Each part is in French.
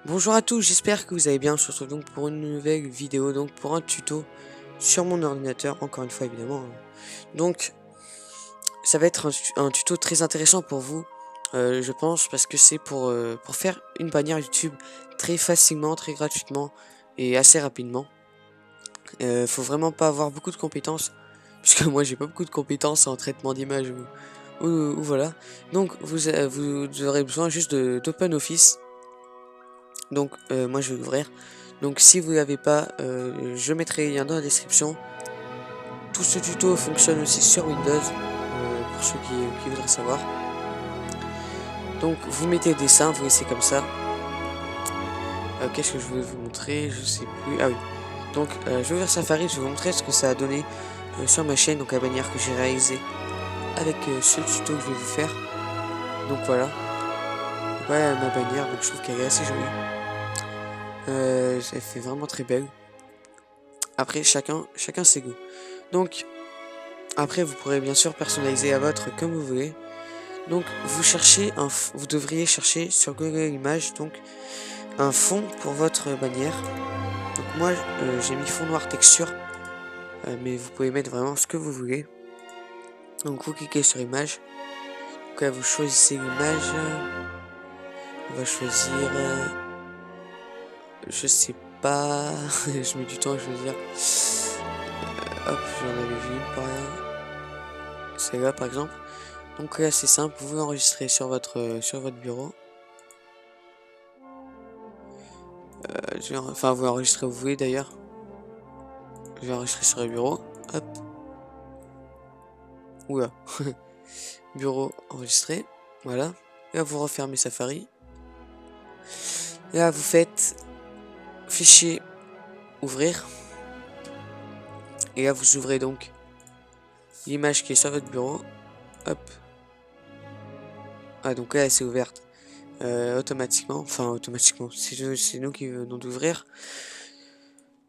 Bonjour à tous, j'espère que vous allez bien. On se retrouve donc pour une nouvelle vidéo, donc pour un tuto sur mon ordinateur, encore une fois évidemment. Donc ça va être un tuto très intéressant pour vous, je pense, parce que c'est pour faire une bannière YouTube très facilement, très gratuitement et assez rapidement. Faut vraiment pas avoir beaucoup de compétences, puisque moi j'ai pas beaucoup de compétences en traitement d'image ou voilà. Donc vous aurez besoin juste d'OpenOffice. Donc moi je vais l'ouvrir. Donc si vous l'avez pas, je mettrai le lien dans la description. Tout ce tuto fonctionne aussi sur Windows, pour ceux qui voudraient savoir. Donc vous mettez le dessin, vous laissez comme ça. Qu'est-ce que je voulais vous montrer? Je sais plus. Ah oui. Donc je vais ouvrir Safari, je vais vous montrer ce que ça a donné sur ma chaîne, donc la bannière que j'ai réalisée avec ce tuto que je vais vous faire. Donc voilà. Voilà ma bannière, donc je trouve qu'elle est assez jolie. Elle fait vraiment très belle. Après chacun ses goûts. Donc après vous pourrez bien sûr personnaliser la vôtre comme vous voulez. Donc vous devriez chercher sur Google Images donc un fond pour votre bannière. Donc moi j'ai mis fond noir texture, mais vous pouvez mettre vraiment ce que vous voulez. Donc vous cliquez sur image. Donc là vous choisissez l'image. On va choisir, je sais pas, je mets du temps à choisir. Hop, j'en avais vu une par là. Celle-là par exemple. Donc là c'est simple, vous l'enregistrez sur votre bureau. Enfin vous l'enregistrez où vous voulez d'ailleurs. Je vais enregistrer sur le bureau. Hop. Oula. Bureau enregistré. Voilà. Et là vous refermez Safari. Et là vous faites fichier ouvrir. Et là vous ouvrez donc l'image qui est sur votre bureau. Hop. Ah donc là elle s'est ouverte automatiquement. Enfin automatiquement. C'est nous qui venons d'ouvrir.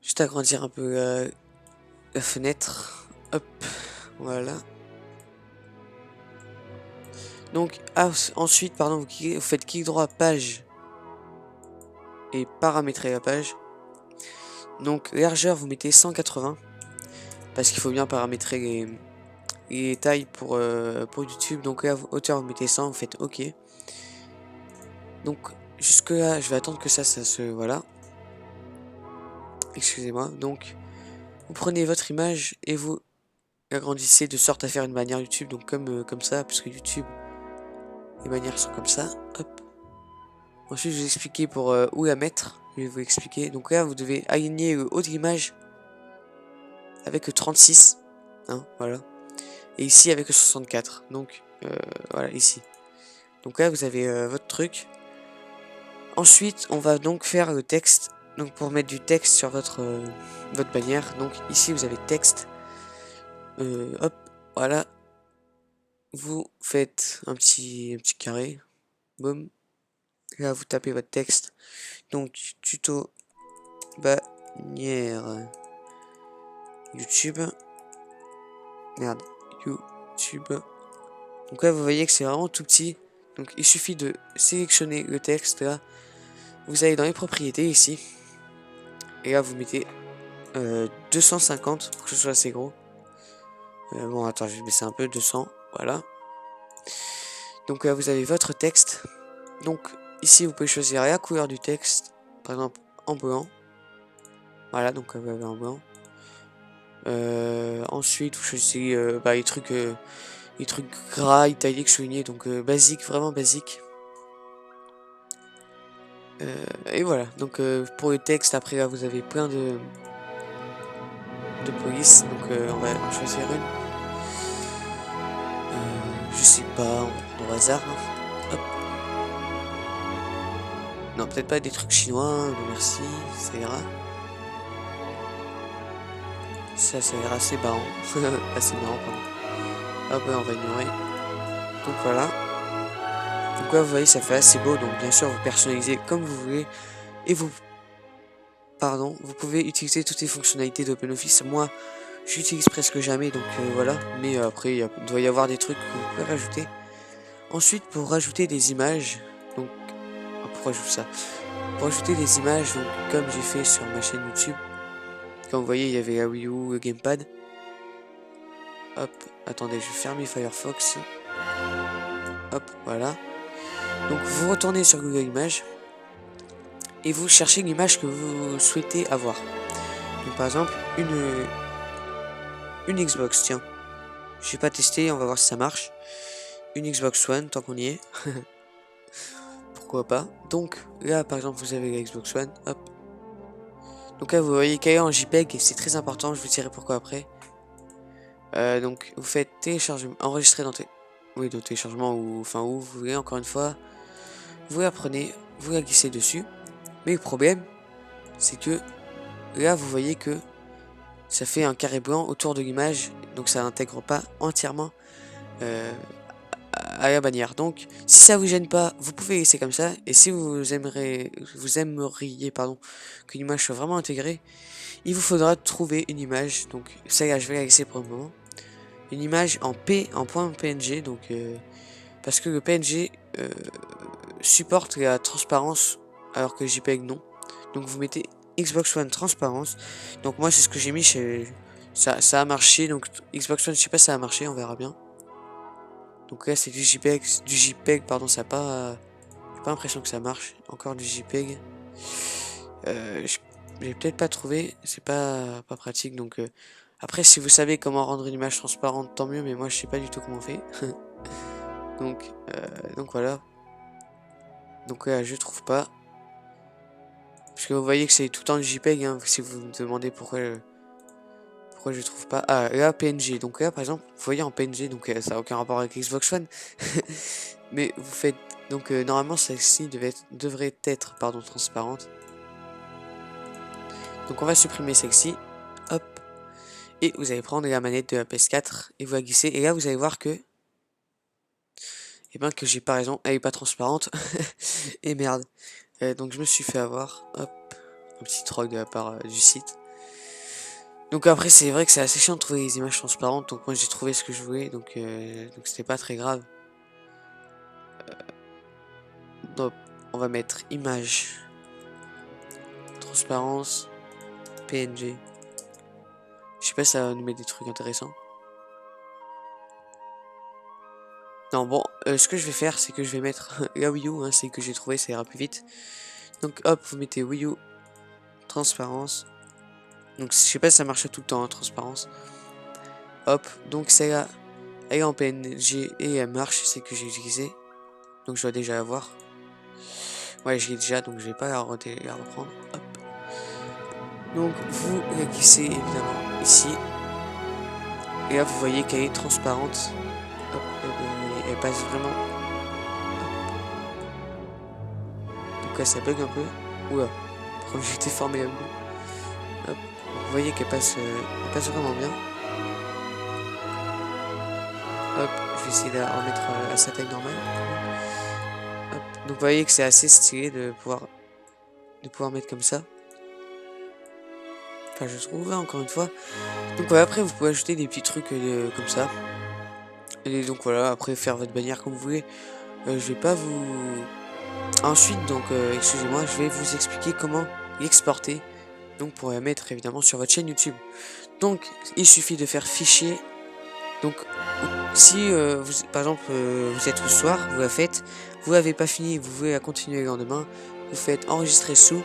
Juste agrandir un peu la fenêtre. Hop. Voilà. Donc ensuite pardon vous faites clic droit page et paramétrer la page. Donc largeur vous mettez 180 parce qu'il faut bien paramétrer les tailles pour YouTube. Donc là hauteur vous mettez 100, vous faites OK. Donc jusque là je vais attendre que ça se voilà. Excusez-moi. Donc vous prenez votre image et vous l'agrandissez de sorte à faire une bannière YouTube, donc comme ça, puisque YouTube les bannières sont comme ça. Hop. Ensuite je vais vous expliquer pour où la mettre. Je vais vous expliquer. Donc là vous devez aligner le haut de l'image avec le 36, hein, voilà. Et ici avec le 64. Donc voilà, ici. Donc là vous avez votre truc. Ensuite on va donc faire le texte. Donc pour mettre du texte sur votre bannière. Donc ici vous avez texte. Hop, voilà. Vous faites un petit carré. Boum. Là vous tapez votre texte. Donc tuto bannière YouTube. Merde, YouTube. Donc là vous voyez que c'est vraiment tout petit. Donc il suffit de sélectionner le texte là. Vous allez dans les propriétés ici. Et là vous mettez 250 pour que ce soit assez gros. Bon attends, je vais baisser un peu, 200, voilà. Donc là vous avez votre texte. Donc ici vous pouvez choisir la couleur du texte. Par exemple en blanc. Voilà, donc vous avez en blanc. Ensuite vous choisissez les trucs gras, italiques, soulignés, donc basique, vraiment basique. Et voilà, donc pour le texte, après là vous avez plein de police, donc on va en choisir une. Je sais pas, au hasard. Hein. Hop. Non, peut-être pas des trucs chinois, merci, ça ira. Ça ira, c'est marrant. Assez marrant, pardon. Hop, on va ignorer. Donc voilà. Donc là, vous voyez, ça fait assez beau. Donc bien sûr, vous personnalisez comme vous voulez. Et vous pouvez utiliser toutes les fonctionnalités d'OpenOffice. Moi, j'utilise presque jamais, donc voilà. Mais après, il doit y avoir des trucs que vous pouvez rajouter. Ensuite, pour rajouter des images, donc pourquoi je joue ça? pour ajouter des images, donc comme j'ai fait sur ma chaîne YouTube. Comme vous voyez, il y avait la Wii U, le gamepad. Hop, attendez, je vais fermer Firefox. Hop, voilà. Donc vous retournez sur Google Images et vous cherchez l'image que vous souhaitez avoir. Donc par exemple, une Xbox, tiens. Je vais pas tester, on va voir si ça marche. Une Xbox One, tant qu'on y est. Pourquoi pas. Donc là, par exemple, vous avez la Xbox One. Hop. Donc là, vous voyez qu'elle est en JPEG et c'est très important. Je vous dirai pourquoi après. Donc vous faites télécharger, enregistrer dans dans téléchargement ou enfin où vous voulez. Encore une fois, vous la prenez, vous la glissez dessus. Mais le problème, c'est que là, vous voyez que ça fait un carré blanc autour de l'image, donc ça n'intègre pas entièrement à la bannière. Donc, si ça vous gêne pas, vous pouvez laisser comme ça. Et si vous aimeriez, pardon, qu'une image soit vraiment intégrée, il vous faudra trouver une image. Donc, celle-là, je vais la laisser pour le moment. Une image en point PNG, donc parce que le PNG supporte la transparence, alors que JPEG non. Donc, vous mettez Xbox One transparence. Donc moi c'est ce que j'ai mis ça a marché. Donc Xbox One, je sais pas si ça a marché, on verra bien. Donc là c'est du JPEG pardon, ça a pas j'ai pas l'impression que ça marche. Encore du JPEG. J'ai peut-être pas trouvé, c'est pas pratique. Donc après si vous savez comment rendre une image transparente tant mieux, mais moi je sais pas du tout comment on fait. donc voilà. Donc là je trouve pas. Parce que vous voyez que c'est tout en JPEG, hein, si vous me demandez pourquoi je trouve pas. Ah, là, PNG. Donc là, par exemple, vous voyez en PNG, donc ça n'a aucun rapport avec Xbox One. Mais vous faites. Donc normalement, celle-ci devrait être pardon, transparente. Donc on va supprimer celle-ci. Hop. Et vous allez prendre la manette de la PS4 et vous la glisser. Et là, vous allez voir que. Eh ben, que j'ai pas raison. Elle est pas transparente. Et merde. Donc je me suis fait avoir. Hop. Un petit troll de la part du site. Donc après c'est vrai que c'est assez chiant de trouver les images transparentes, donc moi j'ai trouvé ce que je voulais, donc c'était pas très grave. Donc on va mettre image, transparence, PNG. Je sais pas si ça va nous mettre des trucs intéressants. Non bon, ce que je vais faire c'est que je vais mettre la Wii U, hein, c'est que j'ai trouvé, ça ira plus vite. Donc hop, vous mettez Wii U, transparence. Donc je sais pas si ça marche tout le temps, hein, transparence. Hop, donc celle-là, elle est en PNG et elle marche, c'est que j'ai utilisé. Donc je dois déjà la voir. Ouais, je l'ai déjà, donc je vais pas la reprendre. Hop. Donc vous la glissez évidemment ici. Et là vous voyez qu'elle est transparente. Hop, elle passe vraiment. Donc là ça bug un peu. Oula, pourquoi j'ai été formé à bout. Hop. Donc, vous voyez qu'elle passe vraiment bien. Hop, je vais essayer de la remettre à sa taille normale. Hop. Donc vous voyez que c'est assez stylé de pouvoir mettre comme ça. Enfin je trouve, hein, encore une fois. Donc voilà, après vous pouvez ajouter des petits trucs comme ça. Et donc voilà, après faire votre bannière comme vous voulez. Je vais pas vous... Ensuite, donc, excusez-moi, je vais vous expliquer comment l'exporter. Donc pour la mettre évidemment sur votre chaîne YouTube. Donc il suffit de faire fichier. Donc si par exemple vous êtes le soir, vous la faites, vous l'avez pas fini, vous voulez la continuer le lendemain, vous faites enregistrer sous.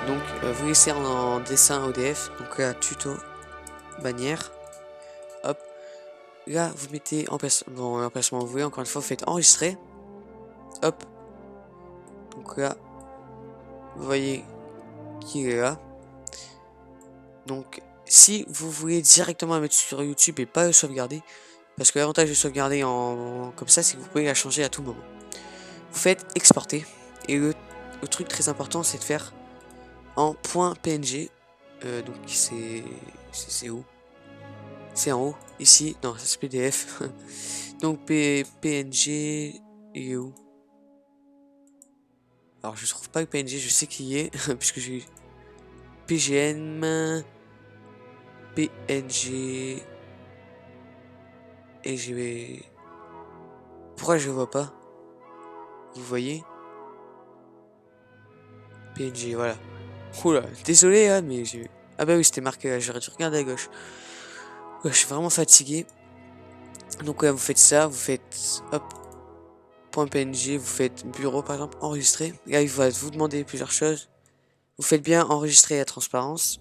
Donc vous laissez en dessin ODF. Donc là tuto, bannière. Hop. Là vous mettez l'emplacement vous voulez, encore une fois vous faites enregistrer. Hop. Donc là vous voyez qu'il est là. Donc si vous voulez directement la mettre sur YouTube et pas le sauvegarder, parce que l'avantage de sauvegarder comme ça, c'est que vous pouvez la changer à tout moment. Vous faites exporter. Et le truc très important, c'est de faire en .png. Donc c'est où? C'est en haut, ici. Non, ça c'est PDF. Donc PNG est où? Alors je trouve pas le PNG, je sais qu'il y est, puisque j'ai PGM, PNG, et j'ai... Pourquoi je le vois pas? Vous voyez? PNG, voilà. Oula, désolé, hein, mais j'ai... Ah bah oui, c'était marqué là, j'aurais dû regarder à gauche. Ouais, je suis vraiment fatigué. Donc ouais, vous faites ça, vous faites... Hop, point .png, vous faites bureau par exemple, enregistrer. Là, il va vous demander plusieurs choses. Vous faites bien enregistrer la transparence.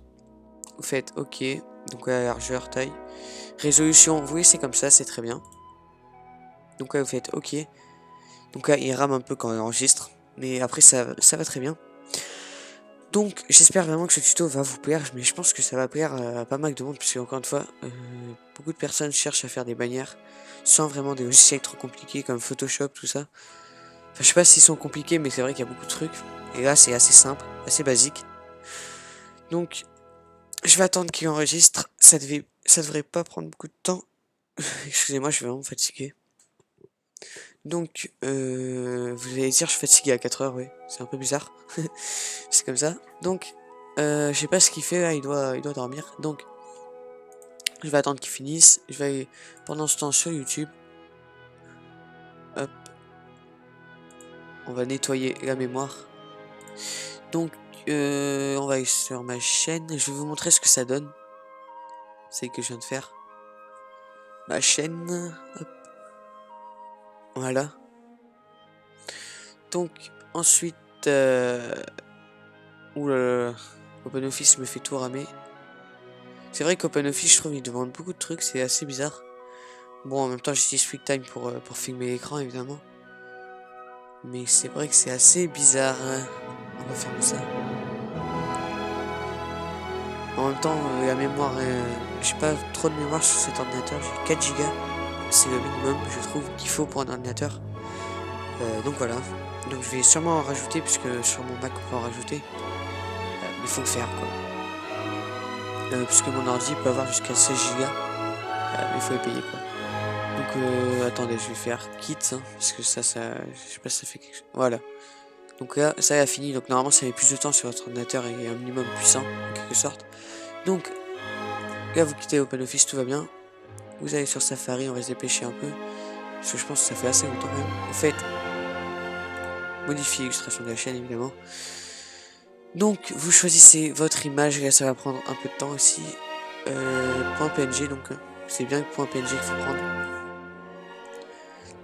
Vous faites OK. Donc la largeur, taille. Résolution, oui, c'est comme ça, c'est très bien. Donc là, vous faites OK. Donc là, il rame un peu quand il enregistre. Mais après, ça va très bien. Donc, j'espère vraiment que ce tuto va vous plaire. Mais je pense que ça va plaire à pas mal de monde. Puisque, encore une fois, beaucoup de personnes cherchent à faire des bannières sans vraiment des logiciels trop compliqués comme Photoshop, tout ça. Enfin, je sais pas s'ils sont compliqués, mais c'est vrai qu'il y a beaucoup de trucs. Et là, c'est assez simple, assez basique. Donc, je vais attendre qu'il enregistre. Ça devrait pas prendre beaucoup de temps. Excusez-moi, je suis vraiment fatigué. Donc, vous allez dire, je suis fatigué à 4 heures, oui. C'est un peu bizarre. C'est comme ça. Donc, je sais pas ce qu'il fait là, il doit dormir. Donc, je vais attendre qu'il finisse. Je vais aller pendant ce temps sur YouTube. Hop. On va nettoyer la mémoire. Donc, on va aller sur ma chaîne. Je vais vous montrer ce que ça donne. C'est que je viens de faire. Ma chaîne. Hop. Voilà. Donc, ensuite, oulala, OpenOffice me fait tout ramer. C'est vrai qu'OpenOffice, je trouve, il demande beaucoup de trucs, c'est assez bizarre. Bon, en même temps, j'utilise QuickTime pour filmer l'écran, évidemment. Mais c'est vrai que c'est assez bizarre, hein. On va fermer ça. En même temps, la mémoire, j'ai pas trop de mémoire sur cet ordinateur, j'ai 4 Go. C'est le minimum, je trouve, qu'il faut pour un ordinateur. Donc voilà. Donc je vais sûrement en rajouter, puisque sur mon Mac, on peut en rajouter. Mais il faut le faire, quoi. Puisque mon ordi peut avoir jusqu'à 16 Go. Mais il faut les payer, quoi. Donc attendez, je vais faire kit, hein, parce que ça, je sais pas si ça fait quelque chose. Voilà. Donc là, ça a fini. Donc normalement, ça met plus de temps sur votre ordinateur et un minimum puissant, en quelque sorte. Donc là, vous quittez OpenOffice, tout va bien. Vous allez sur Safari, on va se dépêcher un peu. Parce que je pense que ça fait assez longtemps même. Vous faites modifier l'illustration de la chaîne, évidemment. Donc vous choisissez votre image. Là, ça va prendre un peu de temps aussi. .png, donc c'est bien le .png qu'il faut prendre.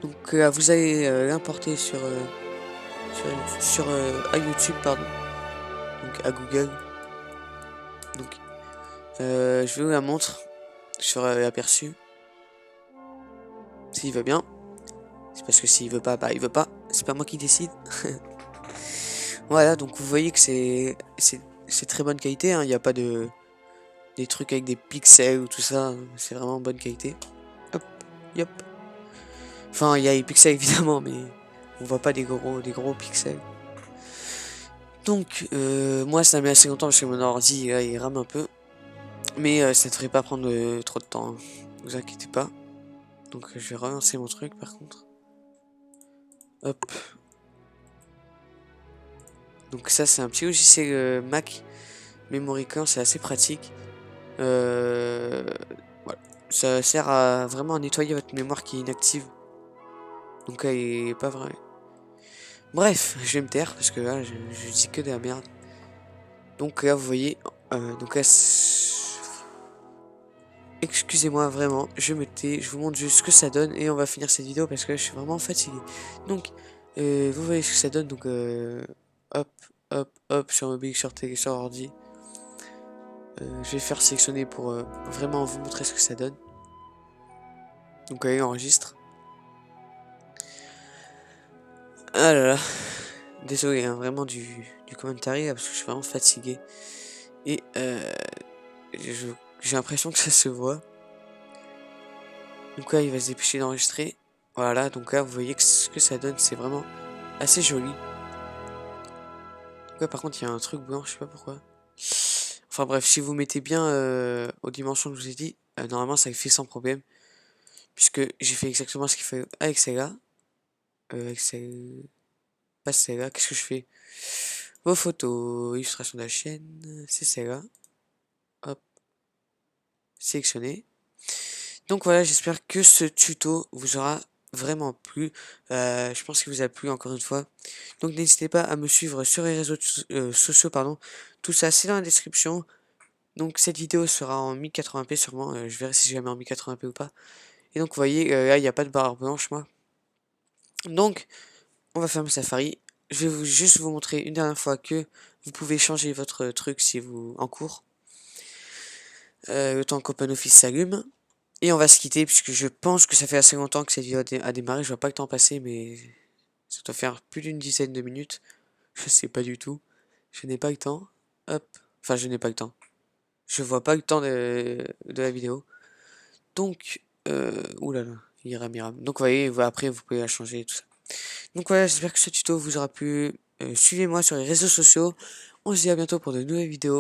Donc vous allez l'importer à YouTube, pardon. Donc à Google. Donc je vais vous la montre sur l'aperçu. S'il veut bien. C'est parce que s'il veut pas, bah il veut pas. C'est pas moi qui décide. Voilà, donc vous voyez que c'est très bonne qualité. Il n'y a pas des trucs avec des pixels ou tout ça. C'est vraiment bonne qualité. Hop, yop. Enfin, il y a les pixels évidemment, mais on voit pas des gros pixels. Donc, moi, ça met assez longtemps parce que mon ordi, là, il rame un peu. Mais ça devrait pas prendre trop de temps, hein. Vous inquiétez pas. Donc, je vais relancer mon truc, par contre. Hop. Donc ça, c'est un petit logiciel Mac Memory Clan, c'est assez pratique. Voilà. Ça sert à vraiment nettoyer votre mémoire qui est inactive. Donc elle est pas vrai. Bref, je vais me taire parce que là, je dis que de la merde. Donc là, vous voyez, donc là, excusez-moi vraiment, je me tais, je vous montre juste ce que ça donne et on va finir cette vidéo parce que je suis vraiment fatigué. Donc, vous voyez ce que ça donne, donc hop, hop, sur mobile, sur télé, sur ordi. Je vais faire sélectionner pour vraiment vous montrer ce que ça donne. Donc allez, enregistre. Ah là là, désolé, hein, vraiment du commentaire parce que je suis vraiment fatigué. Et j'ai l'impression que ça se voit. Donc là, il va se dépêcher d'enregistrer. Voilà, donc là, vous voyez que ce que ça donne, c'est vraiment assez joli. Donc là, par contre, il y a un truc blanc, je sais pas pourquoi. Enfin bref, si vous mettez bien aux dimensions que je vous ai dit, normalement, ça fait sans problème. Puisque j'ai fait exactement ce qu'il fait avec celle-là. Pas celle-là, qu'est-ce que je fais? Vos photos, illustration de la chaîne, c'est celle-là. Hop, sélectionné. Donc voilà, j'espère que ce tuto vous aura vraiment plu. Je pense qu'il vous a plu encore une fois. Donc n'hésitez pas à me suivre sur les réseaux sociaux, pardon. Tout ça, c'est dans la description. Donc cette vidéo sera en 1080p sûrement. Je verrai si je la mets en 1080p ou pas. Et donc vous voyez, là, il n'y a pas de barre blanche, moi. Donc, on va fermer Safari. Je vais juste vous montrer une dernière fois que vous pouvez changer votre truc si vous en cours. Le temps qu'OpenOffice s'allume. Et on va se quitter puisque je pense que ça fait assez longtemps que cette vidéo a démarré. Je vois pas le temps passer, mais ça doit faire plus d'une dizaine de minutes. Je sais pas du tout. Je n'ai pas le temps. Hop. Enfin, je n'ai pas le temps. Je vois pas le temps de la vidéo. Donc, oulala, Iram Iram. Donc, vous voyez, après, vous pouvez la changer et tout ça. Donc voilà, j'espère que ce tuto vous aura plu. Suivez-moi sur les réseaux sociaux. On se dit à bientôt pour de nouvelles vidéos.